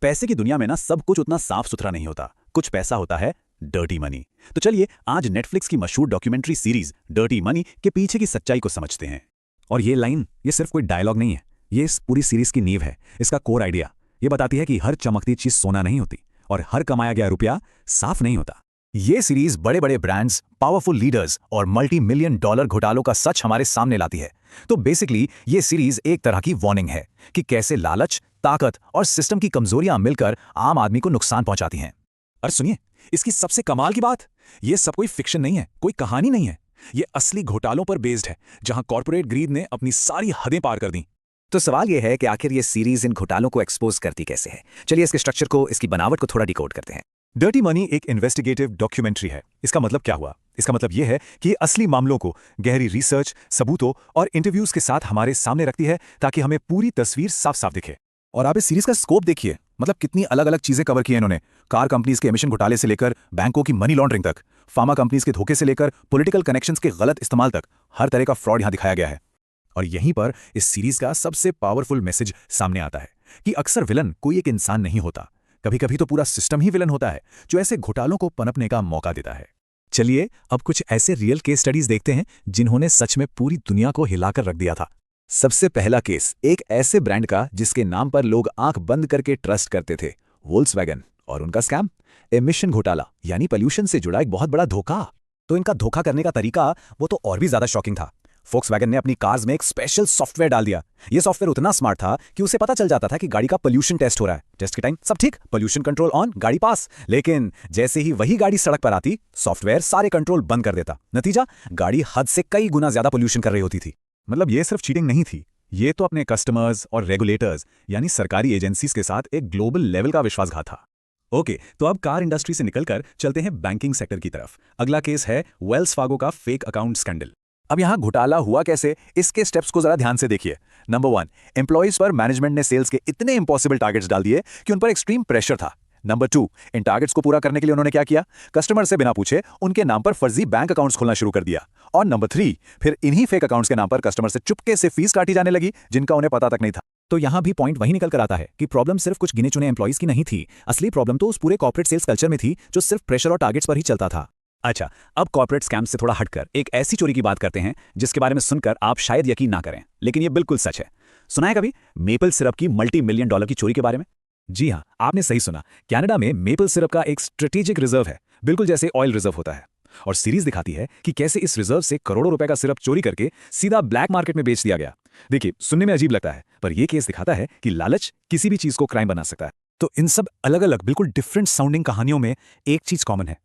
पैसे की दुनिया में ना सब कुछ उतना साफ सुथरा नहीं होता। कुछ पैसा होता है डर्टी मनी। तो चलिए आज नेटफ्लिक्स की मशहूर डॉक्यूमेंट्री सीरीज डर्टी मनी के पीछे की सच्चाई को समझते हैं। और ये लाइन ये सिर्फ कोई डायलॉग नहीं है, ये इस पूरी सीरीज की नींव है, इसका कोर आइडिया। ये बताती है कि हर चमकती चीज सोना नहीं होती और हर कमाया गया रुपया साफ नहीं होता। ये सीरीज बड़े बड़े ब्रांड्स, पावरफुल लीडर्स और मल्टी मिलियन डॉलर घोटालों का सच हमारे सामने लाती है। तो बेसिकली ये सीरीज एक तरह की वार्निंग है कि कैसे लालच, ताकत और सिस्टम की कमजोरियां मिलकर आम आदमी को नुकसान पहुंचाती हैं। और सुनिए, इसकी सबसे कमाल की बात, ये सब कोई फिक्शन नहीं है, कोई कहानी नहीं है। ये असली घोटालों पर बेस्ड है, जहां कॉर्पोरेट ग्रीड ने अपनी सारी हदें पार कर दी। तो सवाल यह है कि आखिर ये सीरीज इन घोटालों को एक्सपोज करती कैसे है। चलिए इसके स्ट्रक्चर को, इसकी बनावट को थोड़ा डिकोड करते हैं। डर्टी मनी एक इन्वेस्टिगेटिव डॉक्यूमेंट्री है। इसका मतलब क्या हुआ? इसका मतलब यह है कि ये असली मामलों को गहरी रिसर्च, सबूतों और इंटरव्यूज के साथ हमारे सामने रखती है, ताकि हमें पूरी तस्वीर साफ साफ दिखे। और आप इस सीरीज का स्कोप देखिए, मतलब कितनी अलग अलग चीजें कवर की हैं इन्होंने। कार कंपनीज के एमिशन घोटाले से लेकर बैंकों की मनी लॉन्ड्रिंग तक, फार्मा कंपनीज के धोखे से लेकर पॉलिटिकल कनेक्शंस के गलत इस्तेमाल तक, हर तरह का फ्रॉड यहां दिखाया गया है। और यहीं पर इस सीरीज का सबसे पावरफुल मैसेज सामने आता है कि अक्सर विलन कोई एक इंसान नहीं होता, कभी कभी तो पूरा सिस्टम ही विलन होता है, जो ऐसे घोटालों को पनपने का मौका देता है। चलिए अब कुछ ऐसे रियल केस स्टडीज देखते हैं जिन्होंने सच में पूरी दुनिया को हिलाकर रख दिया था। सबसे पहला केस एक ऐसे ब्रांड का जिसके नाम पर लोग आंख बंद करके ट्रस्ट करते थे, वोल्क्सवैगन, और उनका स्कैम, एमिशन घोटाला, यानी पोल्यूशन से जुड़ा एक बहुत बड़ा धोखा। तो इनका धोखा करने का तरीका वो तो और भी ज्यादा शॉकिंग था। वोल्क्सवैगन ने अपनी कार्स में एक स्पेशल सॉफ्टवेयर डाल दिया। ये सॉफ्टवेयर उतना स्मार्ट था कि उसे पता चल जाता था कि गाड़ी का पोल्यूशन टेस्ट हो रहा है। टेस्ट के टाइम सब ठीक, पोल्यूशन कंट्रोल ऑन, गाड़ी पास। लेकिन जैसे ही वही गाड़ी सड़क पर आती, सॉफ्टवेयर सारे कंट्रोल बंद कर देता। नतीजा, गाड़ी हद से कई गुना ज्यादा पोल्यूशन कर रही होती थी। मतलब ये सिर्फ चीटिंग नहीं थी, ये तो अपने कस्टमर्स और रेगुलेटर्स यानी सरकारी एजेंसीज के साथ एक ग्लोबल लेवल का विश्वासघात था। ओके, तो अब कार इंडस्ट्री से निकलकर चलते हैं बैंकिंग सेक्टर की तरफ। अगला केस है वेल्स फार्गो का फेक अकाउंट स्कैंडल। अब यहां घोटाला हुआ कैसे, इसके स्टेप्स को जरा ध्यान से देखिए। नंबर 1, एम्प्लॉइज पर मैनेजमेंट ने सेल्स के इतने इंपॉसिबल टारगेट्स डाल दिए कि उन पर एक्सट्रीम प्रेशर था। नंबर 2, इन टारगेट्स को पूरा करने के लिए उन्होंने क्या किया, कस्टमर से बिना पूछे उनके नाम पर फर्जी बैंक अकाउंट्स खोलना शुरू कर दिया। और नंबर 3, फिर इन्हीं फेक अकाउंट्स के नाम पर कस्टमर से चुपके से फीस काटी जाने लगी, जिनका उन्हें पता तक नहीं था। तो यहां भी पॉइंट वही निकल कर आता है कि प्रॉब्लम सिर्फ कुछ गिने चुने एम्प्लॉइज की नहीं थी, असली प्रॉब्लम तो उस पूरे कॉर्पोरेट सेल्स कल्चर में थी, जो सिर्फ प्रेशर और टारगेट्स पर ही चलता था। अच्छा, अब कॉर्पोरेट स्कैम से थोड़ा हटकर एक ऐसी चोरी की बात करते हैं जिसके बारे में सुनकर आप शायद यकीन ना करें, लेकिन ये बिल्कुल सच है। सुना है कभी मेपल सिरप की मल्टी मिलियन डॉलर की चोरी के बारे में? जी हाँ, आपने सही सुना। कनाडा में मेपल सिरप का एक स्ट्रेटेजिक रिजर्व है, बिल्कुल जैसे ऑयल रिजर्व होता है। और सीरीज दिखाती है कि कैसे इस रिजर्व से करोड़ों रुपए का सिरप चोरी करके सीधा ब्लैक मार्केट में बेच दिया गया। देखिए, सुनने में अजीब लगता है, पर यह केस दिखाता है कि लालच किसी भी चीज को क्राइम बना सकता है। तो इन सब अलग अलग बिल्कुल डिफरेंट साउंडिंग कहानियों में एक चीज कॉमन है,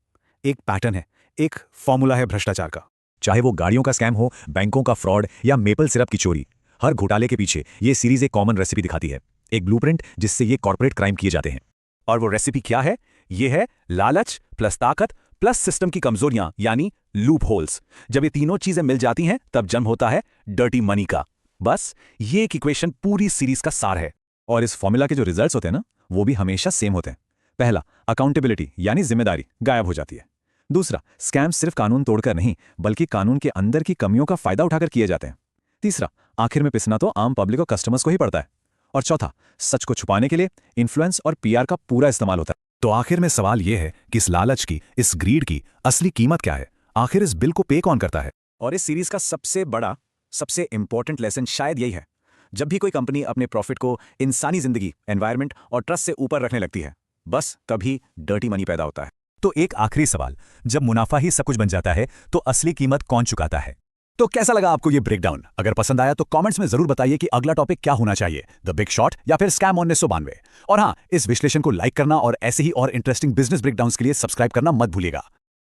एक पैटर्न है, एक फॉर्मूला है भ्रष्टाचार का। चाहे वो गाड़ियों का स्कैम हो, बैंकों का फ्रॉड या मेपल सिरप की चोरी, हर घोटाले के पीछे ये सीरीज एक कॉमन रेसिपी दिखाती है, एक ब्लूप्रिंट जिससे ये कॉर्पोरेट क्राइम किए जाते हैं। और वो रेसिपी क्या है? ये है लालच प्लस ताकत प्लस सिस्टम की कमजोरियां, यानी लूप होल्स। जब ये तीनों चीजें मिल जाती हैं, तब जन्म होता है डर्टी मनी का। बस ये एक इक्वेशन पूरी सीरीज का सार है। और इस फॉर्मूला के जो रिजल्ट्स होते हैं ना, वो भी हमेशा सेम होते हैं। पहला, अकाउंटेबिलिटी यानी जिम्मेदारी गायब हो जाती है। दूसरा, स्कैम सिर्फ कानून तोड़कर नहीं, बल्कि कानून के अंदर की कमियों का फायदा उठाकर किए जाते हैं। तीसरा, आखिर में पिसना तो आम पब्लिक और कस्टमर्स को ही पड़ता है। और चौथा, सच को छुपाने के लिए इन्फ्लुएंस और पीआर का पूरा इस्तेमाल होता है। तो आखिर में सवाल यह है कि इस लालच की, इस ग्रीड की असली कीमत क्या है? आखिर इस बिल को पे कौन करता है? और इस सीरीज का सबसे बड़ा, सबसे इंपॉर्टेंट लेसन शायद यही है, जब भी कोई कंपनी अपने प्रॉफिट को इंसानी जिंदगी, एनवायरमेंट और ट्रस्ट से ऊपर रखने लगती है, बस तभी डर्टी मनी पैदा होता है। तो एक आखिरी सवाल, जब मुनाफा ही सब कुछ बन जाता है, तो असली कीमत कौन चुकाता है? तो कैसा लगा आपको ये ब्रेकडाउन? अगर पसंद आया तो कमेंट्स में जरूर बताइए कि अगला टॉपिक क्या होना चाहिए, द बिग शॉट या फिर स्कैम 1992। और हाँ, इस विश्लेषण को लाइक करना और ऐसे ही और इंटरेस्टिंग बिजनेस ब्रेकडाउन्स के लिए सब्सक्राइब करना मत भूलिएगा।